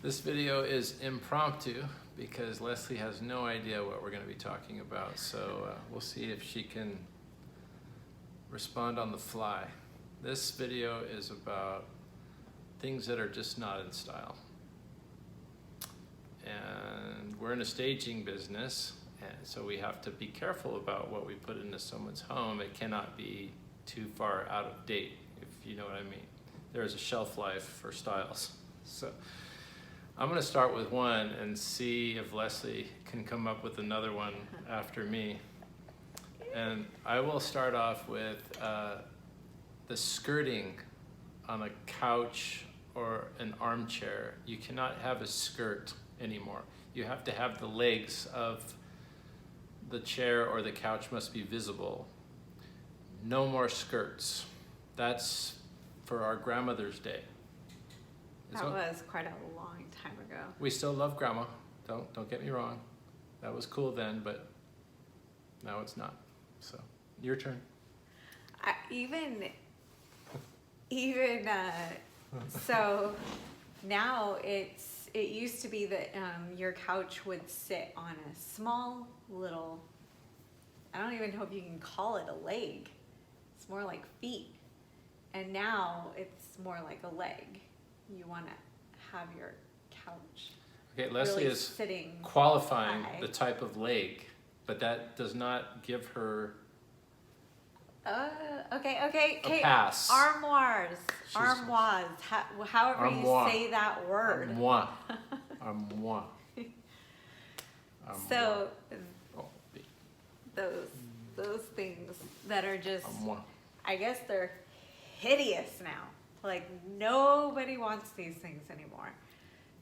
This video is impromptu because Leslie has no idea what we're going to be talking about, so we'll see if she can respond on the fly. This video is about things that are just not in style. And we're in a staging business, and so we have to be careful about what we put into someone's home. It cannot be too far out of date, if you know what I mean. There's a shelf life for styles. So I'm going to start with one and see if Leslie can come up with another one after me. And I will start off with the skirting on a couch or an armchair. You cannot have a skirt anymore. You have to have the legs of the chair or the couch must be visible. No more skirts. That's for our grandmother's day. That was quite a long time ago. We still love grandma. Don't get me wrong. That was cool then, but now it's not. So, your turn. So now it used to be that your couch would sit on a small little, I don't even know if you can call it a leg. It's more like feet. And now it's more like a leg. You want to have your couch. Okay, Leslie really is sitting qualifying high. the type of leg, but that does not give her Okay. a pass. Armoires. However Armoire. you say that word. Armoire. Armoire. So Oh, those things that are just, armoire. I guess they're hideous now. Like nobody wants these things anymore.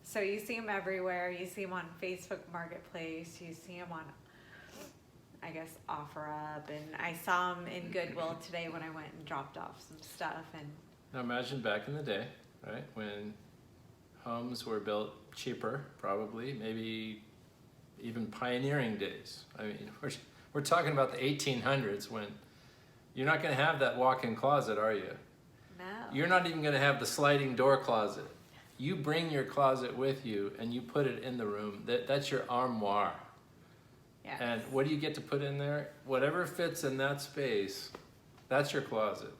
So you see them everywhere. You see them on Facebook Marketplace. You see them on, I guess, OfferUp. And I saw them in Goodwill today when I went and dropped off some stuff. And Now imagine back in the day, right, when homes were built cheaper, probably, maybe even pioneering days. I mean, we're talking about the 1800s when you're not going to have that walk-in closet, are you? no. You're not even going to have the sliding door closet. You bring your closet with you and you put it in the room. That's your armoire. Yes. And what do you get to put in there? Whatever fits in that space, that's your closet.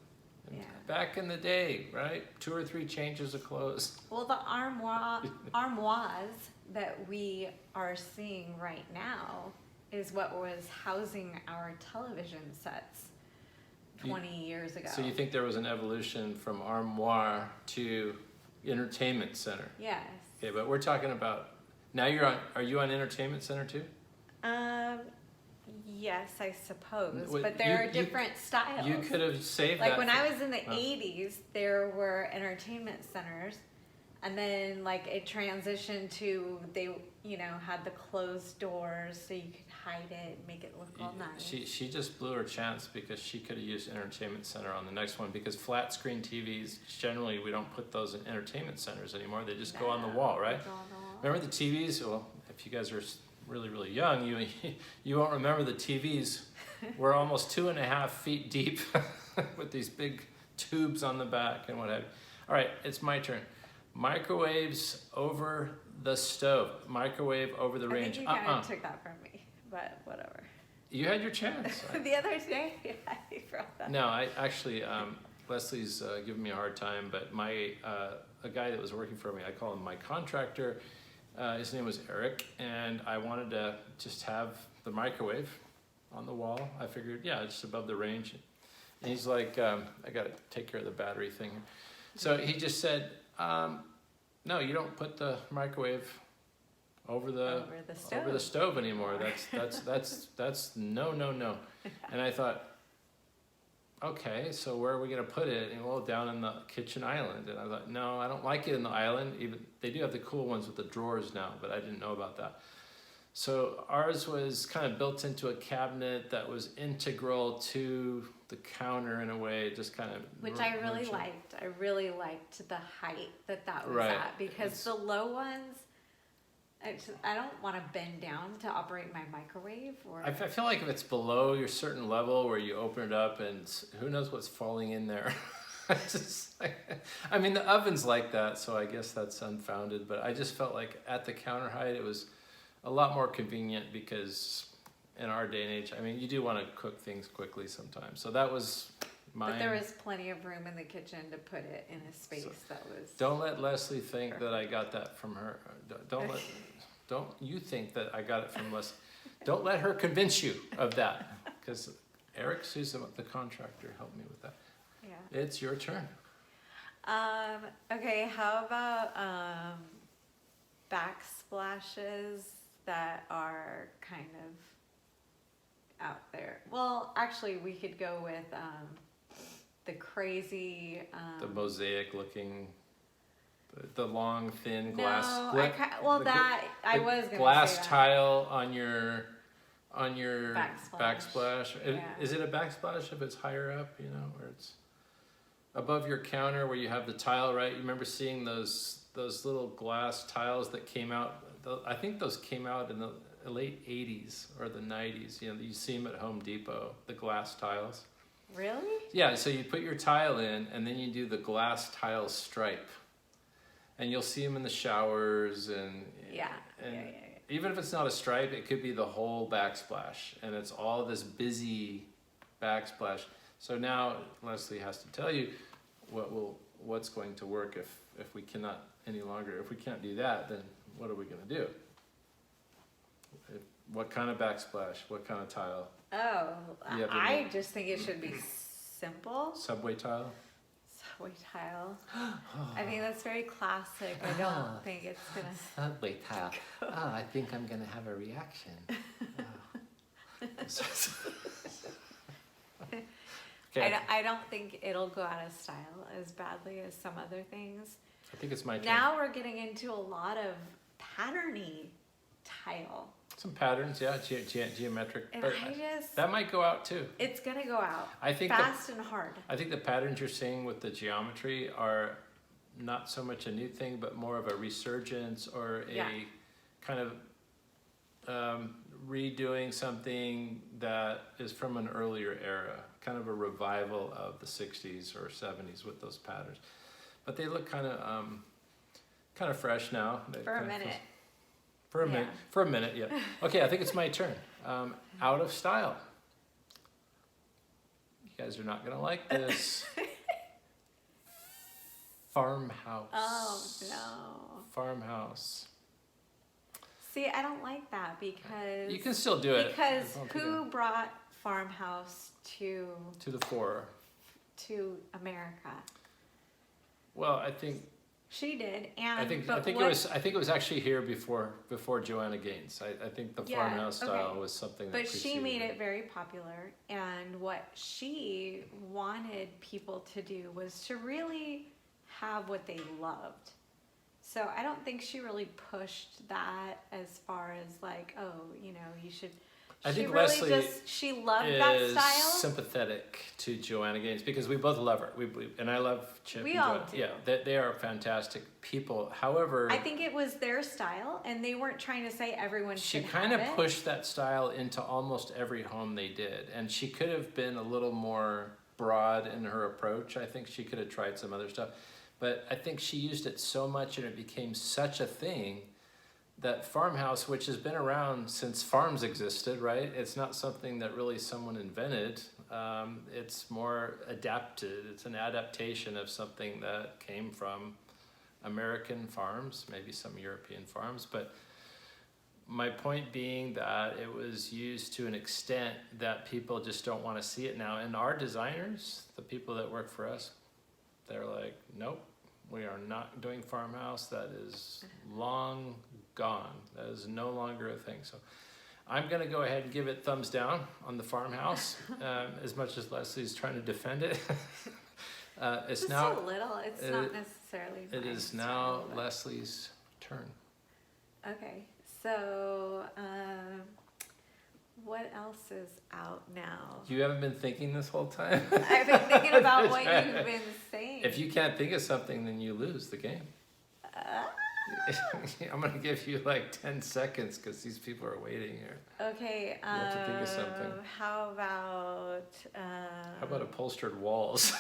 And Yeah. back in the day, right? 2 or 3 changes of clothes. Well, the armoires that we are seeing right now is what was housing our television sets 20 years ago. So you think there was an evolution from armoire to entertainment center? Yes. Okay, but we're talking about, now are you on entertainment center too? Yes, I suppose, Wait, but there are different styles. You could have saved like that. when I was in the 80s, there were entertainment centers, and then like it transitioned to they, had the closed doors so you could hide it, make it look all nice. She just blew her chance because she could have used entertainment center on the next one, because flat screen TVs, generally we don't put those in entertainment centers anymore. They just go on the wall, right? Go on the wall. Remember the TVs? Well, if you guys are really, really young, you won't remember the TVs were almost 2.5 feet deep with these big tubes on the back and what have you. All right, it's my turn. Microwaves over the stove. Microwave over the range. I think you kind of took that from me, but whatever. You had your chance. The other day, I brought that. No, I actually, Leslie's giving me a hard time, but a guy that was working for me, I call him my contractor. His name was Eric, and I wanted to just have the microwave on the wall. I figured, yeah, just above the range. And he's like, I got to take care of the battery thing. So he just said, no, you don't put the microwave over the stove anymore. That's no. And I thought, okay, so where are we going to put it? And well, down in the kitchen island. And I thought, no, I don't like it in the island. Even they do have the cool ones with the drawers now, but I didn't know about that. So ours was kind of built into a cabinet that was integral to the counter in a way, just kind of. Which I really liked. I really liked the height that was Right. at, because the low ones, I don't want to bend down to operate my microwave. I feel like if it's below your certain level where you open it up and who knows what's falling in there. It's just like, I mean, the oven's like that, so I guess that's unfounded, but I just felt like at the counter height, it was a lot more convenient because in our day and age, I mean, you do want to cook things quickly sometimes. So that was mine. But there was plenty of room in the kitchen to put it in a space that was. Don't let Leslie think that I got that from her. Don't you think that I got it from Leslie. Don't let her convince you of that, because Eric, who's the contractor, helped me with that. Yeah. It's your turn. Okay, how about backsplashes that are kind of out there? Well, actually, we could go with the crazy. The mosaic looking, the long, thin glass. No, I was gonna glass say that. tile on your Backsplash. Yeah. Is it a backsplash if it's higher up, you know, or it's above your counter where you have the tile, right? You remember seeing those little glass tiles that came out? I think those came out in the late 80s or the 90s. You know, you see them at Home Depot, the glass tiles. Really? Yeah, so you put your tile in and then you do the glass tile stripe. And you'll see them in the showers and Yeah. even if it's not a stripe, it could be the whole backsplash, and it's all this busy backsplash. So now Leslie has to tell you what's going to work if we cannot any longer. If we can't do that, then what are we going to do? What kind of backsplash? What kind of tile? Oh, Yeah, but I just think it should be simple. Subway tile? Subway tile. I think that's very classic. I don't think it's gonna. Subway tile. Oh, I think I'm gonna have a reaction. Okay. I don't think it'll go out of style as badly as some other things. I think it's my turn. Now we're getting into a lot of patterny tile. Some patterns, yeah, geometric. And But I just, that might go out too. it's gonna go out I think fast and hard. I think the patterns you're seeing with the geometry are not so much a new thing, but more of a resurgence or a kind of redoing something that is from an earlier era, kind of a revival of the 60s or 70s with those patterns. But they look kind of fresh now. For a minute. For a minute, yeah. Okay, I think it's my turn. Out of style. You guys are not gonna like this. Farmhouse. Oh no. Farmhouse. See, I don't like that because You can still do it. because I don't think who brought farmhouse to to the fore. America? Well, I think She did, and I think it was actually here before Joanna Gaines. I think the Yeah, farmhouse style okay. was something that But she preceded made it very popular, and what she wanted people to do was to really have what they loved. So I don't think she really pushed that as far as like, oh, you know, you should. I She think really Leslie she loved that is style. sympathetic to Joanna Gaines because we both love her. And I love Chip. We and all Joanna. do. Yeah, they are fantastic people. However, I think it was their style, and they weren't trying to say everyone she should kind have of it. pushed that style into almost every home they did, and she could have been a little more broad in her approach. I think she could have tried some other stuff, but I think she used it so much and it became such a thing that farmhouse, which has been around since farms existed, right? It's not something that really someone invented. It's more adapted. It's an adaptation of something that came from American farms, maybe some European farms. But my point being that it was used to an extent that people just don't want to see it now. And our designers, the people that work for us, they're like, nope, we are not doing farmhouse. That is long gone. That is no longer a thing. So I'm going to go ahead and give it thumbs down on the farmhouse, as much as Leslie's trying to defend it. It's Just now a little. It's not necessarily. it my is now style, but- Leslie's turn. Okay, so what else is out now? You haven't been thinking this whole time? I've been thinking about what you've been saying. If you can't think of something, then you lose the game. I'm going to give you like 10 seconds because these people are waiting here. Okay. You have to think of something. How about? How about upholstered walls?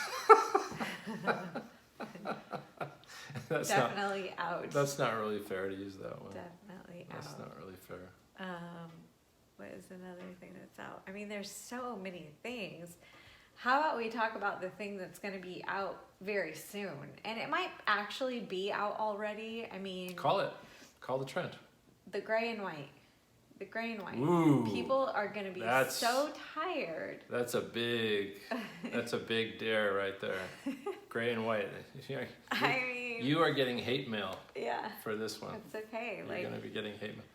Definitely out. That's not really fair to use that one. Definitely That's out. not really fair. What is another thing that's out? I mean, there's so many things. How about we talk about the thing that's going to be out very soon? And it might actually be out already. I mean, Call the trend. the gray and white. The gray and white. Ooh, People are going to be so tired. That's a big dare right there. Gray and white. I mean, You are getting hate mail yeah, for this one. it's okay. You're going to be getting hate mail.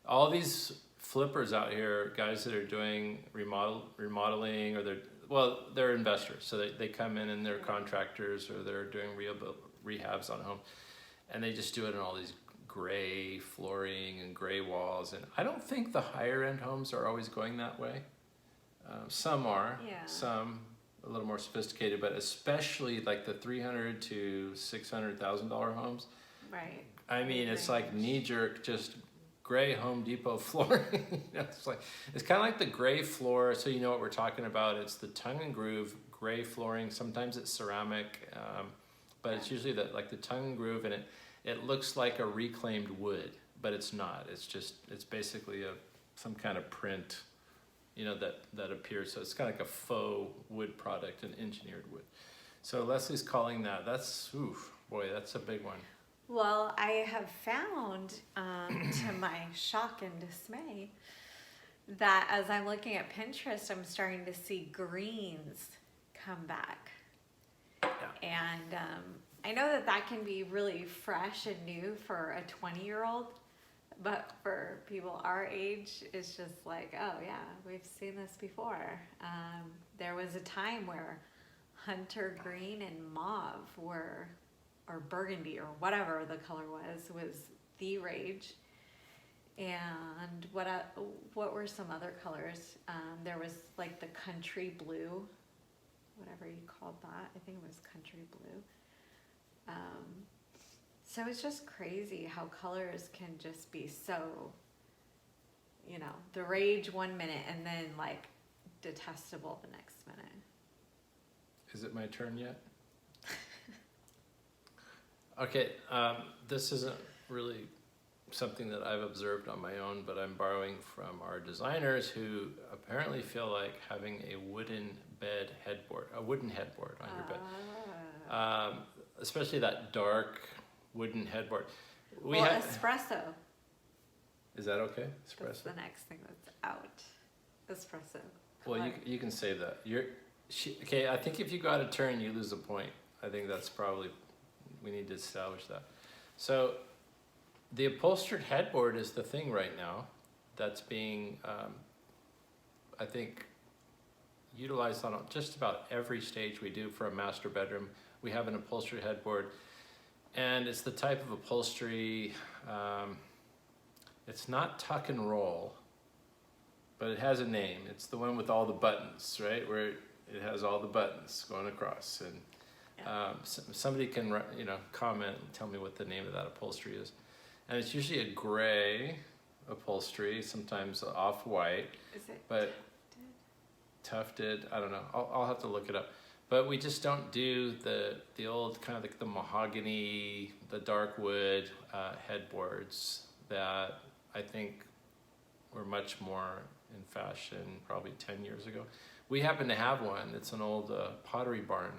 All these flippers out here, guys that are doing remodeling, or they're investors. So they come in and they're contractors, or they're doing rehabs on home, and they just do it in all these gray flooring and gray walls. And I don't think the higher end homes are always going that way. Some are, some a little more sophisticated, but especially like the $300,000 to $600,000 homes. Right. I mean, it's like knee jerk, just gray Home Depot flooring. It's kind of like the gray floor. So you know what we're talking about. It's the tongue and groove gray flooring. Sometimes it's ceramic, but it's usually the tongue and groove, and it looks like a reclaimed wood, but it's not. It's basically some kind of print, that appears. So it's kind of like a faux wood product, an engineered wood. So Leslie's calling that's a big one. Well, I have found, to my shock and dismay, that as I'm looking at Pinterest, I'm starting to see greens come back. Yeah. And I know that can be really fresh and new for a 20-year-old, but for people our age, it's just like, oh yeah, we've seen this before. There was a time where hunter green and mauve or burgundy, or whatever the color was the rage. And what were some other colors? There was like the country blue, whatever you called that. I think it was country blue. So it's just crazy how colors can just be so, the rage one minute and then like detestable the next minute. Is it my turn yet? Okay, this isn't really something that I've observed on my own, but I'm borrowing from our designers, who apparently feel like having a wooden headboard on your bed. Especially that dark wooden headboard. Espresso. Is that okay? Espresso? That's the next thing that's out. Espresso. Well, you can say that. Okay, I think if you go out of turn, you lose a point. I think that's probably, we need to establish that. So the upholstered headboard is the thing right now that's being, I think, utilized on just about every stage we do for a master bedroom. We have an upholstered headboard, and it's the type of upholstery, it's not tuck and roll, but it has a name. It's the one with all the buttons, right? Where it has all the buttons going across. And somebody can, comment and tell me what the name of that upholstery is. And it's usually a gray upholstery, sometimes off-white. Is it but tufted? I don't know. I'll have to look it up. But we just don't do the old kind of like the mahogany, the dark wood headboards that I think were much more in fashion probably 10 years ago. We happen to have one. It's an old Pottery Barn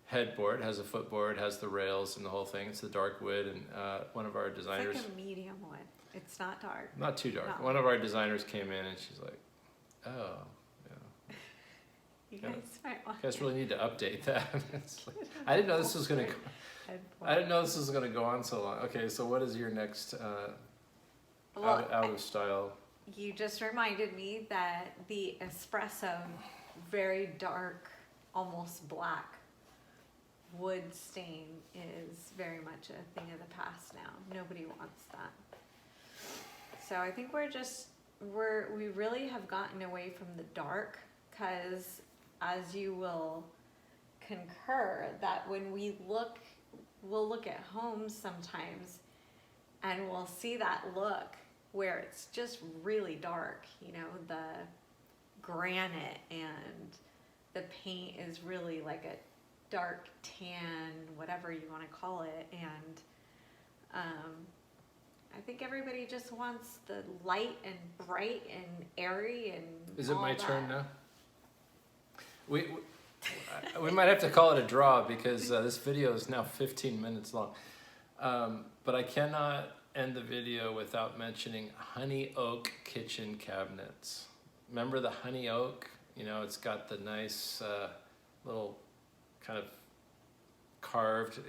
headboard. It has a footboard, has the rails and the whole thing. It's the dark wood, and one of our designers... It's like a medium wood. It's not dark. Not too dark. No. One of our designers came in and she's like, oh, yeah. You guys might want You guys really need to update that. I didn't know this was going to... I didn't know this was going to go on so long. Okay, so what is your next out of style? You just reminded me that the espresso, very dark, almost black wood stain is very much a thing of the past now. Nobody wants that. So I think we really have gotten away from the dark, because as you will concur, that when we'll look at homes sometimes and we'll see that look where it's just really dark, the granite and the paint is really like a dark tan, whatever you want to call it, and I think everybody just wants the light and bright and airy and Is it all my that. turn now? We might have to call it a draw because this video is now 15 minutes long. But I cannot end the video without mentioning honey oak kitchen cabinets. Remember the honey oak? You know, it's got the nice little kind of carved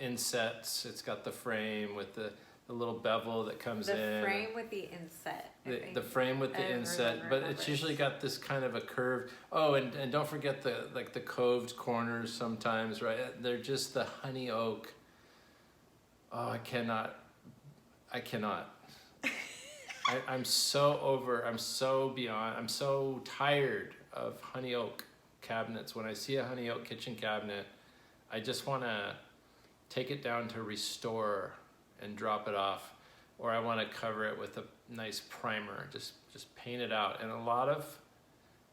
insets. It's got the frame with the little bevel that comes in. The frame with the inset. The frame with the inset, but it's usually got this kind of a curve. Oh, and don't forget the coved corners sometimes, right? They're just the honey oak. Oh, I cannot. I'm so beyond, I'm so tired of honey oak cabinets. When I see a honey oak kitchen cabinet, I just want to take it down to restore and drop it off, or I want to cover it with a nice primer, just paint it out. And a lot of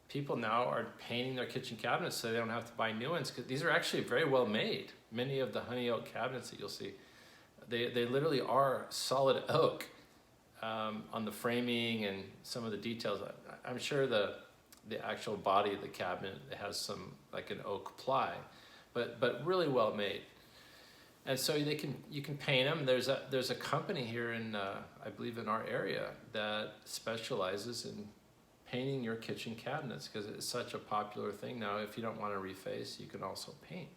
people now are painting their kitchen cabinets so they don't have to buy new ones, because these are actually very well made. Many of the honey oak cabinets that you'll see, they literally are solid oak on the framing and some of the details. I'm sure the actual body of the cabinet has some, like an oak ply, but really well made. And so you can paint them. There's a company here in I believe in our area that specializes in painting your kitchen cabinets, because it's such a popular thing now. If you don't want to reface, you can also paint.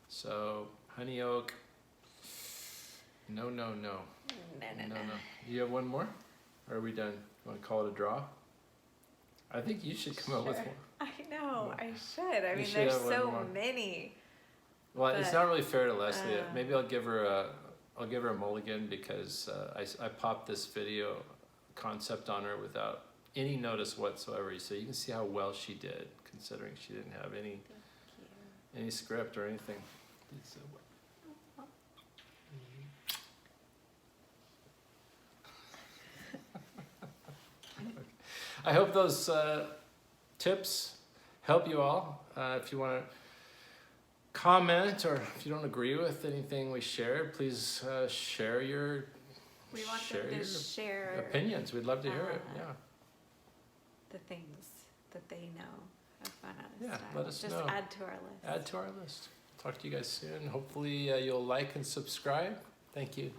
So honey oak, no. No. You have one more? Or are we done? You want to call it a draw? I think you should come up with one. I know, I should. I You mean, should there's have one so more. many. Well, it's But, not really fair to Leslie. Maybe I'll give her a mulligan, because I popped this video concept on her without any notice whatsoever. So you can see how well she did, considering she didn't have any script or anything. I hope those tips help you all. If you want to comment, or if you don't agree with anything we shared, please share your We want them to share opinions. We'd love to hear it. Yeah. the things that they know have fun out of Yeah, style. let us Just know. add to our list. Add to our list. Talk to you guys soon. Hopefully you'll like and subscribe. Thank you.